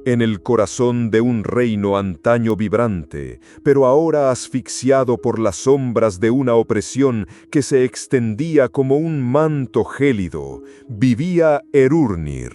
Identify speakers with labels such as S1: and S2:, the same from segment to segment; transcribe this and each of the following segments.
S1: en el corazón de un reino antaño vibrante, pero ahora asfixiado por las sombras de una opresión que se extendía como un manto gélido, vivía Erurnir.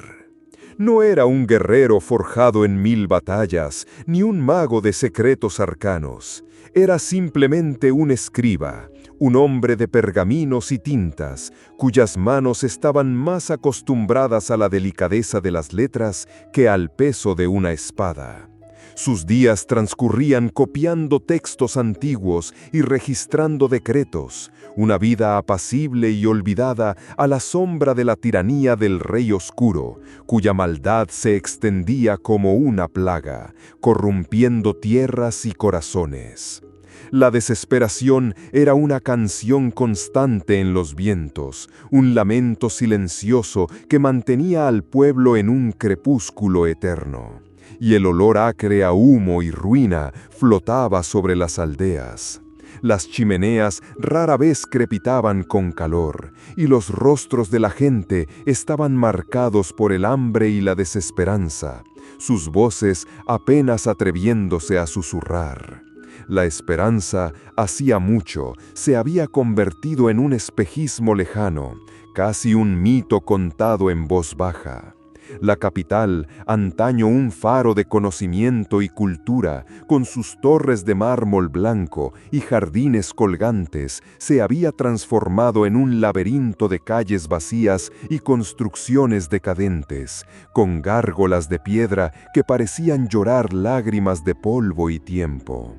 S1: No era un guerrero forjado en 1000 batallas, ni un mago de secretos arcanos. Era simplemente un escriba, un hombre de pergaminos y tintas, cuyas manos estaban más acostumbradas a la delicadeza de las letras que al peso de una espada. Sus días transcurrían copiando textos antiguos y registrando decretos, una vida apacible y olvidada a la sombra de la tiranía del Rey Oscuro, cuya maldad se extendía como una plaga, corrompiendo tierras y corazones. La desesperación era una canción constante en los vientos, un lamento silencioso que mantenía al pueblo en un crepúsculo eterno. Y el olor acre a humo y ruina flotaba sobre las aldeas. Las chimeneas rara vez crepitaban con calor, y los rostros de la gente estaban marcados por el hambre y la desesperanza, sus voces apenas atreviéndose a susurrar. La esperanza, hacía mucho, se había convertido en un espejismo lejano, casi un mito contado en voz baja. La capital, antaño un faro de conocimiento y cultura, con sus torres de mármol blanco y jardines colgantes, se había transformado en un laberinto de calles vacías y construcciones decadentes, con gárgolas de piedra que parecían llorar lágrimas de polvo y tiempo.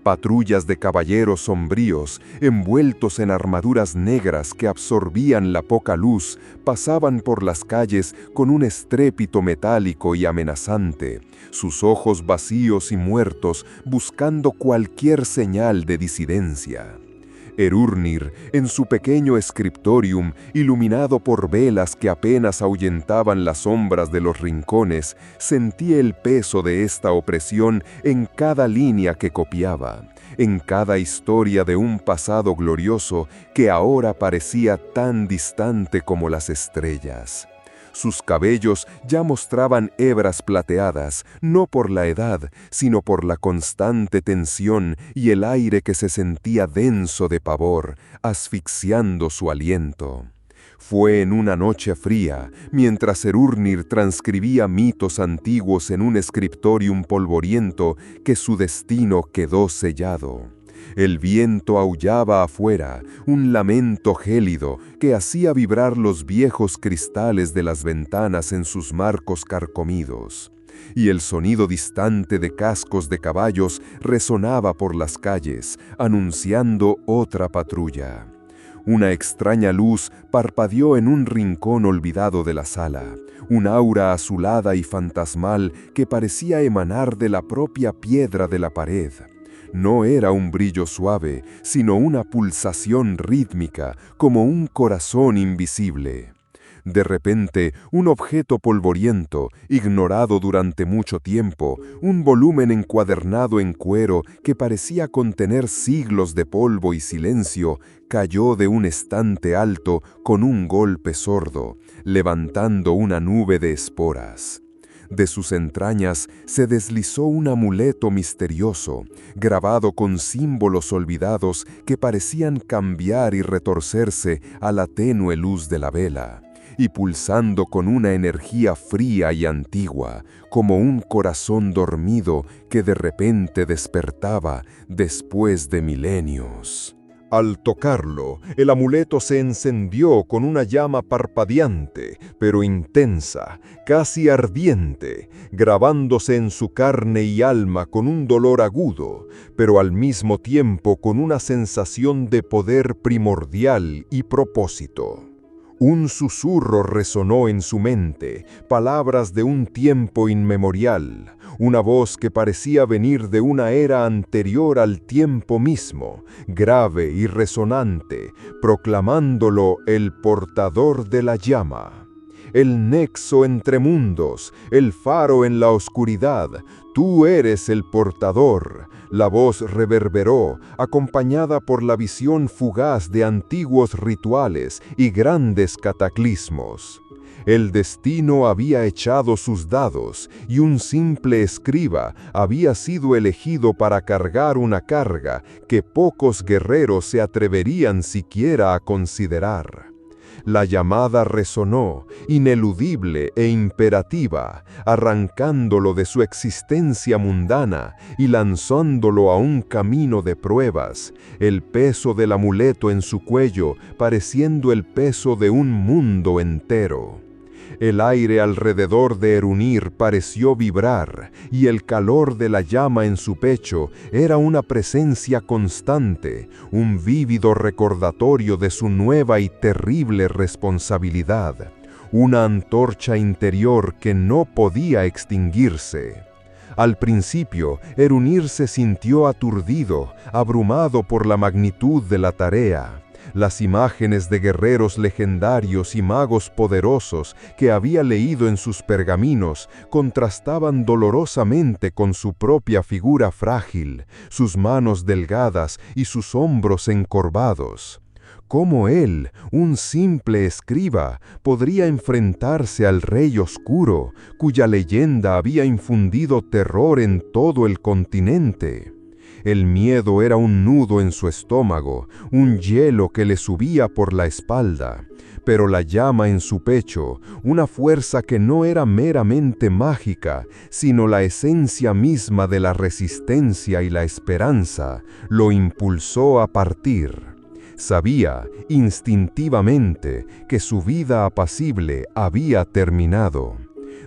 S1: Patrullas de caballeros sombríos, envueltos en armaduras negras que absorbían la poca luz, pasaban por las calles con un estrépito metálico y amenazante, sus ojos vacíos y muertos buscando cualquier señal de disidencia. Erurnir, en su pequeño scriptorium, iluminado por velas que apenas ahuyentaban las sombras de los rincones, sentía el peso de esta opresión en cada línea que copiaba, en cada historia de un pasado glorioso que ahora parecía tan distante como las estrellas. Sus cabellos ya mostraban hebras plateadas, no por la edad, sino por la constante tensión y el aire que se sentía denso de pavor, asfixiando su aliento. Fue en una noche fría, mientras Erurnir transcribía mitos antiguos en un scriptorium polvoriento, que su destino quedó sellado. El viento aullaba afuera, un lamento gélido que hacía vibrar los viejos cristales de las ventanas en sus marcos carcomidos. Y el sonido distante de cascos de caballos resonaba por las calles, anunciando otra patrulla. Una extraña luz parpadeó en un rincón olvidado de la sala, un aura azulada y fantasmal que parecía emanar de la propia piedra de la pared. No era un brillo suave, sino una pulsación rítmica, como un corazón invisible. De repente, un objeto polvoriento, ignorado durante mucho tiempo, un volumen encuadernado en cuero que parecía contener siglos de polvo y silencio, cayó de un estante alto con un golpe sordo, levantando una nube de esporas. De sus entrañas se deslizó un amuleto misterioso, grabado con símbolos olvidados que parecían cambiar y retorcerse a la tenue luz de la vela, y pulsando con una energía fría y antigua, como un corazón dormido que de repente despertaba después de milenios. Al tocarlo, el amuleto se encendió con una llama parpadeante, pero intensa, casi ardiente, grabándose en su carne y alma con un dolor agudo, pero al mismo tiempo con una sensación de poder primordial y propósito. Un susurro resonó en su mente, palabras de un tiempo inmemorial, una voz que parecía venir de una era anterior al tiempo mismo, grave y resonante, proclamándolo el portador de la llama. El nexo entre mundos, el faro en la oscuridad, tú eres el portador. La voz reverberó, acompañada por la visión fugaz de antiguos rituales y grandes cataclismos. El destino había echado sus dados, y un simple escriba había sido elegido para cargar una carga que pocos guerreros se atreverían siquiera a considerar. La llamada resonó, ineludible e imperativa, arrancándolo de su existencia mundana y lanzándolo a un camino de pruebas, el peso del amuleto en su cuello pareciendo el peso de un mundo entero. El aire alrededor de Erunir pareció vibrar, y el calor de la llama en su pecho era una presencia constante, un vívido recordatorio de su nueva y terrible responsabilidad, una antorcha interior que no podía extinguirse. Al principio, Erunir se sintió aturdido, abrumado por la magnitud de la tarea. Las imágenes de guerreros legendarios y magos poderosos que había leído en sus pergaminos contrastaban dolorosamente con su propia figura frágil, sus manos delgadas y sus hombros encorvados. ¿Cómo él, un simple escriba, podría enfrentarse al Rey Oscuro, cuya leyenda había infundido terror en todo el continente? El miedo era un nudo en su estómago, un hielo que le subía por la espalda, pero la llama en su pecho, una fuerza que no era meramente mágica, sino la esencia misma de la resistencia y la esperanza, lo impulsó a partir. Sabía, instintivamente, que su vida apacible había terminado.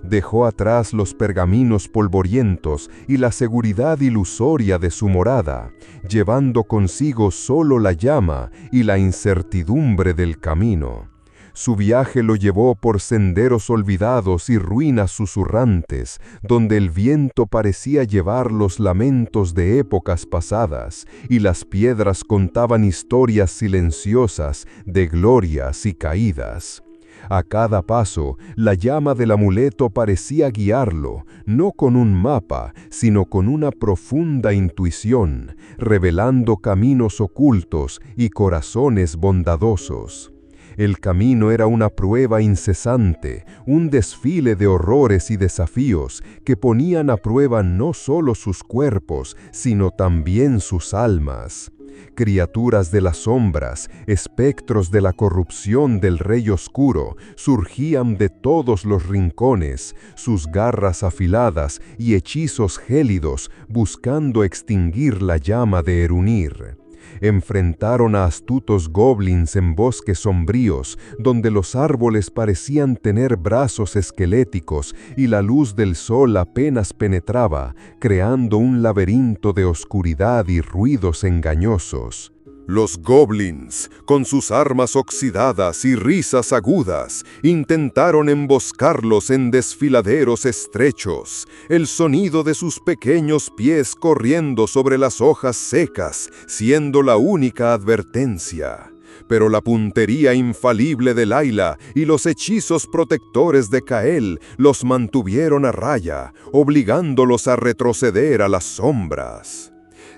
S1: Dejó atrás los pergaminos polvorientos y la seguridad ilusoria de su morada, llevando consigo solo la llama y la incertidumbre del camino. Su viaje lo llevó por senderos olvidados y ruinas susurrantes, donde el viento parecía llevar los lamentos de épocas pasadas, y las piedras contaban historias silenciosas de glorias y caídas. A cada paso, la llama del amuleto parecía guiarlo, no con un mapa, sino con una profunda intuición, revelando caminos ocultos y corazones bondadosos. El camino era una prueba incesante, un desfile de horrores y desafíos que ponían a prueba no solo sus cuerpos, sino también sus almas. Criaturas de las sombras, espectros de la corrupción del Rey Oscuro, surgían de todos los rincones, sus garras afiladas y hechizos gélidos buscando extinguir la llama de Erunir. Enfrentaron a astutos goblins en bosques sombríos, donde los árboles parecían tener brazos esqueléticos y la luz del sol apenas penetraba, creando un laberinto de oscuridad y ruidos engañosos. Los goblins, con sus armas oxidadas y risas agudas, intentaron emboscarlos en desfiladeros estrechos, el sonido de sus pequeños pies corriendo sobre las hojas secas, siendo la única advertencia. Pero la puntería infalible de Layla y los hechizos protectores de Kael los mantuvieron a raya, obligándolos a retroceder a las sombras.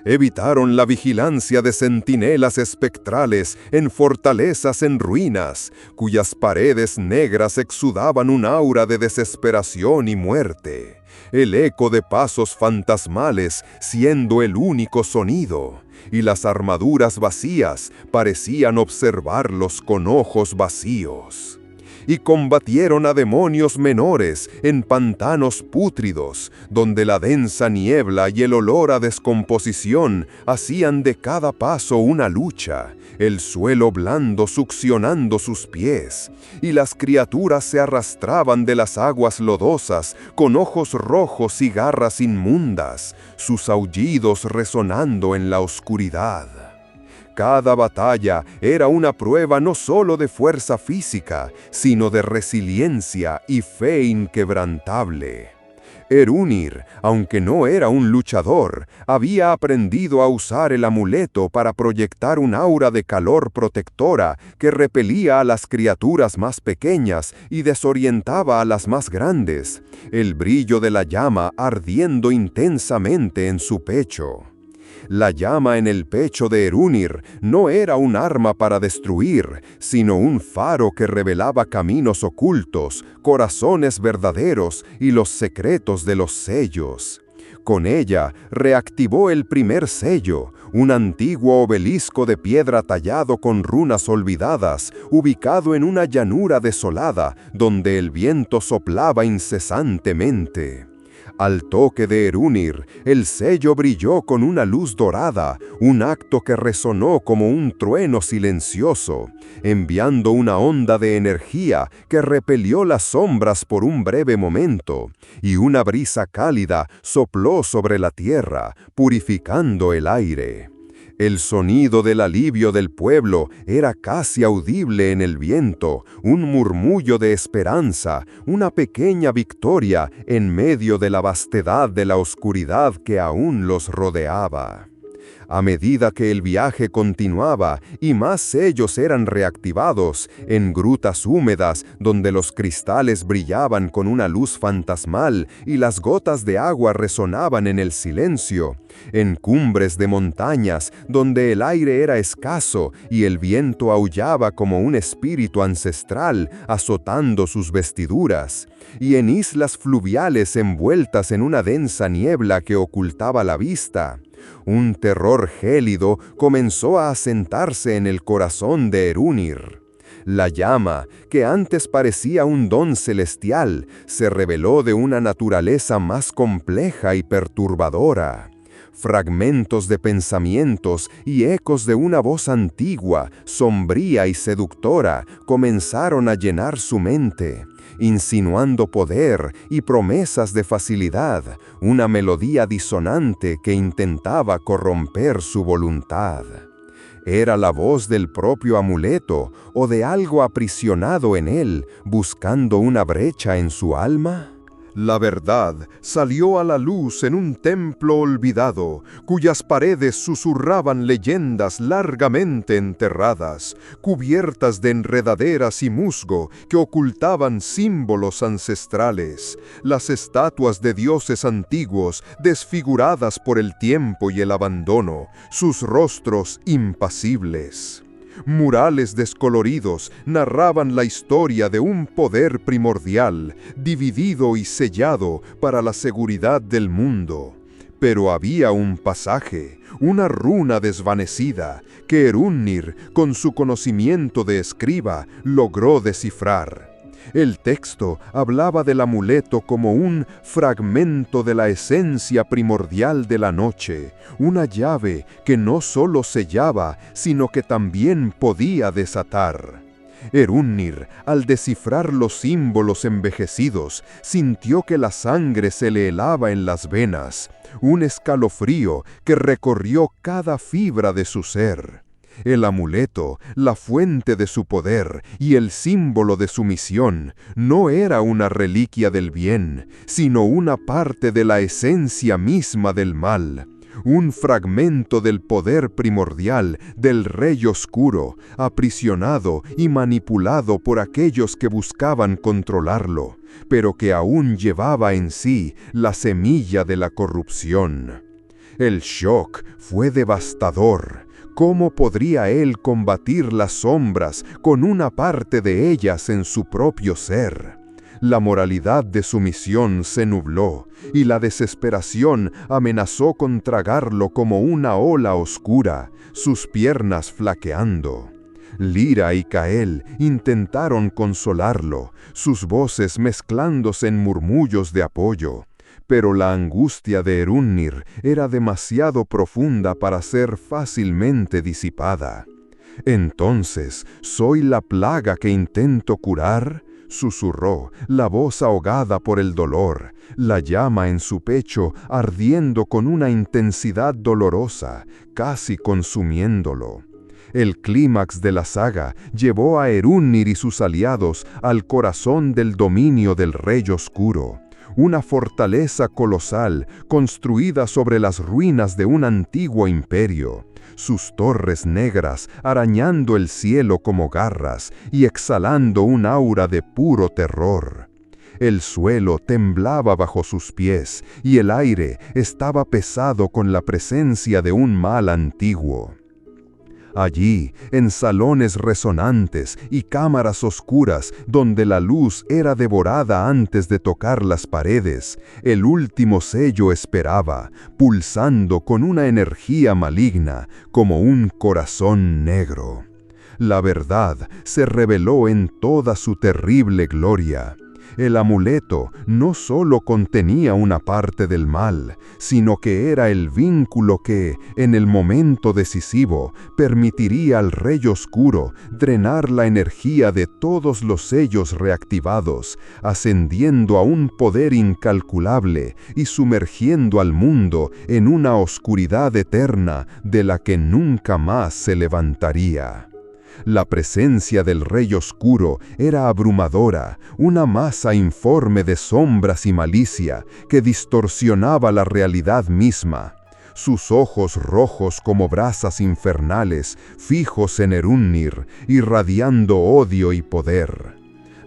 S1: Evitaron la vigilancia de centinelas espectrales en fortalezas en ruinas, cuyas paredes negras exudaban un aura de desesperación y muerte, el eco de pasos fantasmales siendo el único sonido, y las armaduras vacías parecían observarlos con ojos vacíos. Y combatieron a demonios menores en pantanos pútridos, donde la densa niebla y el olor a descomposición hacían de cada paso una lucha, el suelo blando succionando sus pies, y las criaturas se arrastraban de las aguas lodosas con ojos rojos y garras inmundas, sus aullidos resonando en la oscuridad. Cada batalla era una prueba no solo de fuerza física, sino de resiliencia y fe inquebrantable. Erunir, aunque no era un luchador, había aprendido a usar el amuleto para proyectar un aura de calor protectora que repelía a las criaturas más pequeñas y desorientaba a las más grandes, el brillo de la llama ardiendo intensamente en su pecho. La llama en el pecho de Erunir no era un arma para destruir, sino un faro que revelaba caminos ocultos, corazones verdaderos y los secretos de los sellos. Con ella reactivó el primer sello, un antiguo obelisco de piedra tallado con runas olvidadas, ubicado en una llanura desolada, donde el viento soplaba incesantemente. Al toque de Erunir, el sello brilló con una luz dorada, un acto que resonó como un trueno silencioso, enviando una onda de energía que repelió las sombras por un breve momento, y una brisa cálida sopló sobre la tierra, purificando el aire. El sonido del alivio del pueblo era casi audible en el viento, un murmullo de esperanza, una pequeña victoria en medio de la vastedad de la oscuridad que aún los rodeaba. A medida que el viaje continuaba y más sellos eran reactivados, en grutas húmedas donde los cristales brillaban con una luz fantasmal y las gotas de agua resonaban en el silencio, en cumbres de montañas donde el aire era escaso y el viento aullaba como un espíritu ancestral azotando sus vestiduras, y en islas fluviales envueltas en una densa niebla que ocultaba la vista, un terror gélido comenzó a asentarse en el corazón de Erunir. La llama, que antes parecía un don celestial, se reveló de una naturaleza más compleja y perturbadora. Fragmentos de pensamientos y ecos de una voz antigua, sombría y seductora, comenzaron a llenar su mente, insinuando poder y promesas de facilidad, una melodía disonante que intentaba corromper su voluntad. ¿Era la voz del propio amuleto o de algo aprisionado en él, buscando una brecha en su alma? La verdad salió a la luz en un templo olvidado, cuyas paredes susurraban leyendas largamente enterradas, cubiertas de enredaderas y musgo que ocultaban símbolos ancestrales, las estatuas de dioses antiguos desfiguradas por el tiempo y el abandono, sus rostros impasibles. Murales descoloridos narraban la historia de un poder primordial, dividido y sellado para la seguridad del mundo. Pero había un pasaje, una runa desvanecida, que Erunir, con su conocimiento de escriba, logró descifrar. El texto hablaba del amuleto como un fragmento de la esencia primordial de la noche, una llave que no solo sellaba, sino que también podía desatar. Erunir, al descifrar los símbolos envejecidos, sintió que la sangre se le helaba en las venas, un escalofrío que recorrió cada fibra de su ser. El amuleto, la fuente de su poder y el símbolo de su misión, no era una reliquia del bien, sino una parte de la esencia misma del mal. Un fragmento del poder primordial del Rey Oscuro, aprisionado y manipulado por aquellos que buscaban controlarlo, pero que aún llevaba en sí la semilla de la corrupción. El shock fue devastador. ¿Cómo podría él combatir las sombras con una parte de ellas en su propio ser? La moralidad de su misión se nubló, y la desesperación amenazó con tragarlo como una ola oscura, sus piernas flaqueando. Lyra y Kael intentaron consolarlo, sus voces mezclándose en murmullos de apoyo. Pero la angustia de Erunir era demasiado profunda para ser fácilmente disipada. «Entonces, ¿soy la plaga que intento curar?», susurró, la voz ahogada por el dolor, la llama en su pecho ardiendo con una intensidad dolorosa, casi consumiéndolo. El clímax de la saga llevó a Erunir y sus aliados al corazón del dominio del Rey Oscuro. Una fortaleza colosal construida sobre las ruinas de un antiguo imperio, sus torres negras arañando el cielo como garras y exhalando un aura de puro terror.
S2: El suelo temblaba bajo sus pies y el aire estaba pesado con la presencia de un mal antiguo. Allí, en salones resonantes y cámaras oscuras donde la luz era devorada antes de tocar las paredes, el último sello esperaba, pulsando con una energía maligna, como un corazón negro. La verdad se reveló en toda su terrible gloria. El amuleto no solo contenía una parte del mal, sino que era el vínculo que, en el momento decisivo, permitiría al Rey Oscuro drenar la energía de todos los sellos reactivados, ascendiendo a un poder incalculable y sumergiendo al mundo en una oscuridad eterna de la que nunca más se levantaría. La presencia del Rey Oscuro era abrumadora, una masa informe de sombras y malicia que distorsionaba la realidad misma. Sus ojos rojos como brasas infernales, fijos en Erunir, irradiando odio y poder.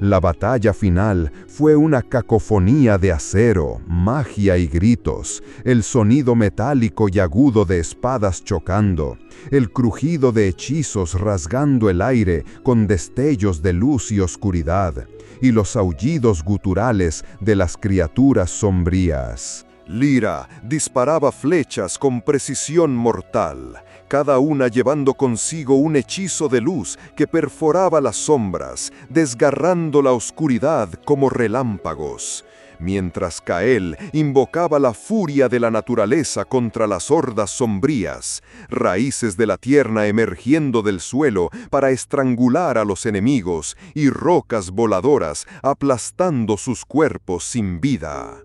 S2: La batalla final fue una cacofonía de acero, magia y gritos, el sonido metálico y agudo de espadas chocando, el crujido de hechizos rasgando el aire con destellos de luz y oscuridad, y los aullidos guturales de las criaturas sombrías.
S1: Lyra disparaba flechas con precisión mortal, cada una llevando consigo un hechizo de luz que perforaba las sombras, desgarrando la oscuridad como relámpagos, mientras Kael invocaba la furia de la naturaleza contra las hordas sombrías, raíces de la tierra emergiendo del suelo para estrangular a los enemigos y rocas voladoras aplastando sus cuerpos sin vida.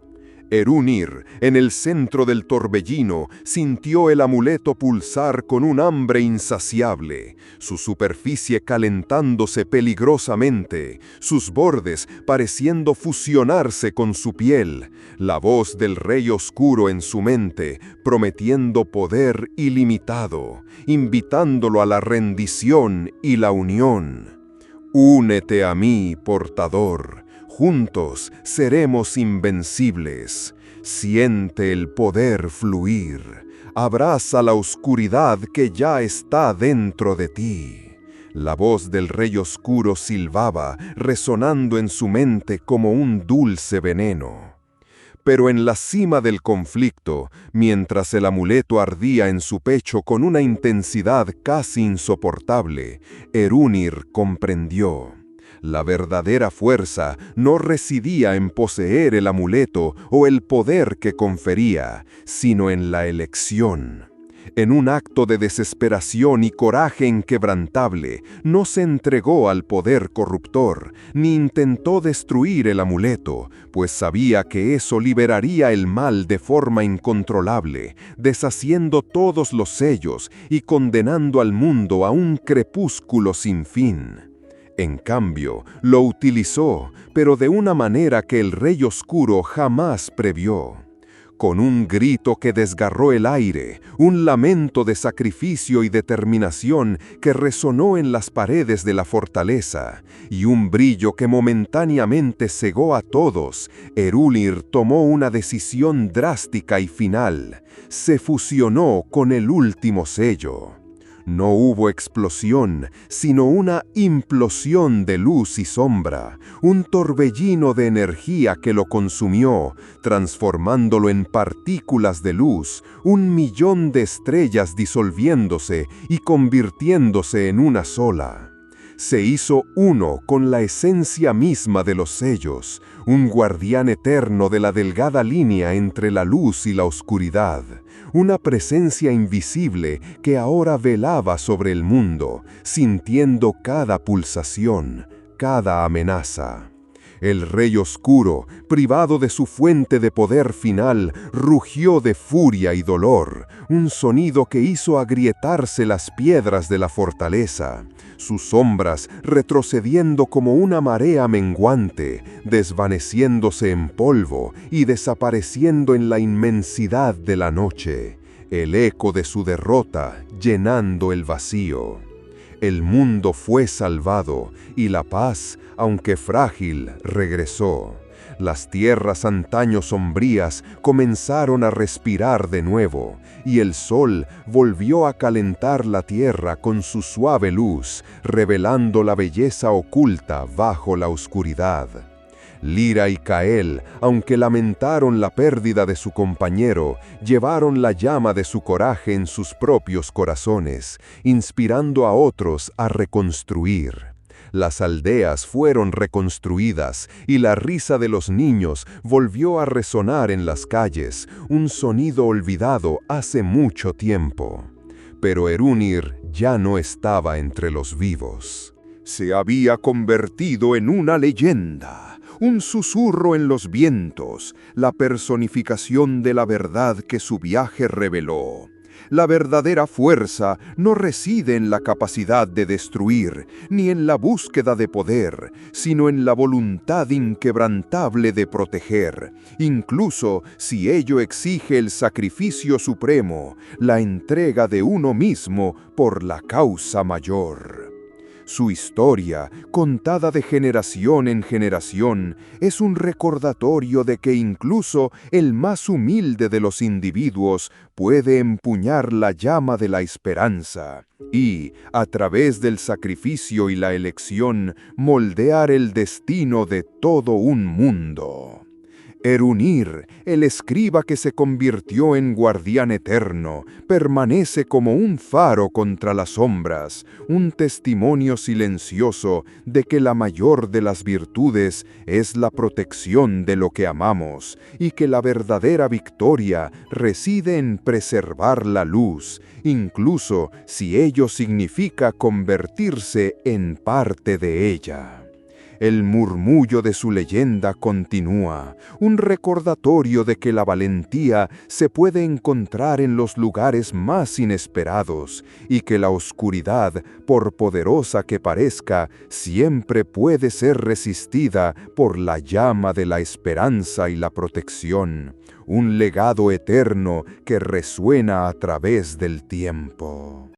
S1: Erunir, en el centro del torbellino, sintió el amuleto pulsar con un hambre insaciable, su superficie calentándose peligrosamente, sus bordes pareciendo fusionarse con su piel, la voz del Rey Oscuro en su mente, prometiendo poder ilimitado, invitándolo a la rendición y la unión. Únete a mí, portador. Juntos seremos invencibles. Siente el poder fluir. Abraza la oscuridad que ya está dentro de ti. La voz del Rey Oscuro silbaba, resonando en su mente como un dulce veneno. Pero en la cima del conflicto, mientras el amuleto ardía en su pecho con una intensidad casi insoportable, Erunir comprendió. La verdadera fuerza no residía en poseer el amuleto o el poder que confería, sino en la elección. En un acto de desesperación y coraje inquebrantable, no se entregó al poder corruptor, ni intentó destruir el amuleto, pues sabía que eso liberaría el mal de forma incontrolable, deshaciendo todos los sellos y condenando al mundo a un crepúsculo sin fin. En cambio, lo utilizó, pero de una manera que el Rey Oscuro jamás previó. Con un grito que desgarró el aire, un lamento de sacrificio y determinación que resonó en las paredes de la fortaleza, y un brillo que momentáneamente cegó a todos, Erunir tomó una decisión drástica y final. Se fusionó con el último sello. No hubo explosión, sino una implosión de luz y sombra, un torbellino de energía que lo consumió, transformándolo en partículas de luz, 1.000.000 de estrellas disolviéndose y convirtiéndose en una sola. Se hizo uno con la esencia misma de los sellos, un guardián eterno de la delgada línea entre la luz y la oscuridad, una presencia invisible que ahora velaba sobre el mundo, sintiendo cada pulsación, cada amenaza. El Rey Oscuro, privado de su fuente de poder final, rugió de furia y dolor, un sonido que hizo agrietarse las piedras de la fortaleza, sus sombras retrocediendo como una marea menguante, desvaneciéndose en polvo y desapareciendo en la inmensidad de la noche, el eco de su derrota llenando el vacío. El mundo fue salvado y la paz, aunque frágil, regresó.
S2: Las tierras antaño sombrías comenzaron a respirar de nuevo, y el sol volvió a calentar la tierra con su suave luz, revelando la belleza oculta bajo la oscuridad. Lira y Cael, aunque lamentaron la pérdida de su compañero, llevaron la llama de su coraje en sus propios corazones, inspirando a otros a reconstruir. Las aldeas fueron reconstruidas y la risa de los niños volvió a resonar en las calles, un sonido olvidado hace mucho tiempo. Pero Erunir ya no estaba entre los vivos.
S1: Se había convertido en una leyenda, un susurro en los vientos, la personificación de la verdad que su viaje reveló. La verdadera fuerza no reside en la capacidad de destruir, ni en la búsqueda de poder, sino en la voluntad inquebrantable de proteger, incluso si ello exige el sacrificio supremo, la entrega de uno mismo por la causa mayor. Su historia, contada de generación en generación, es un recordatorio de que incluso el más humilde de los individuos puede empuñar la llama de la esperanza y, a través del sacrificio y la elección, moldear el destino de todo un mundo. Erunir, el escriba que se convirtió en guardián eterno, permanece como un faro contra las sombras, un testimonio silencioso de que la mayor de las virtudes es la protección de lo que amamos, y que la verdadera victoria reside en preservar la luz, incluso si ello significa convertirse en parte de ella. El murmullo de su leyenda continúa, un recordatorio de que la valentía se puede encontrar en los lugares más inesperados y que la oscuridad, por poderosa que parezca, siempre puede ser resistida por la llama de la esperanza y la protección, un legado eterno que resuena a través del tiempo.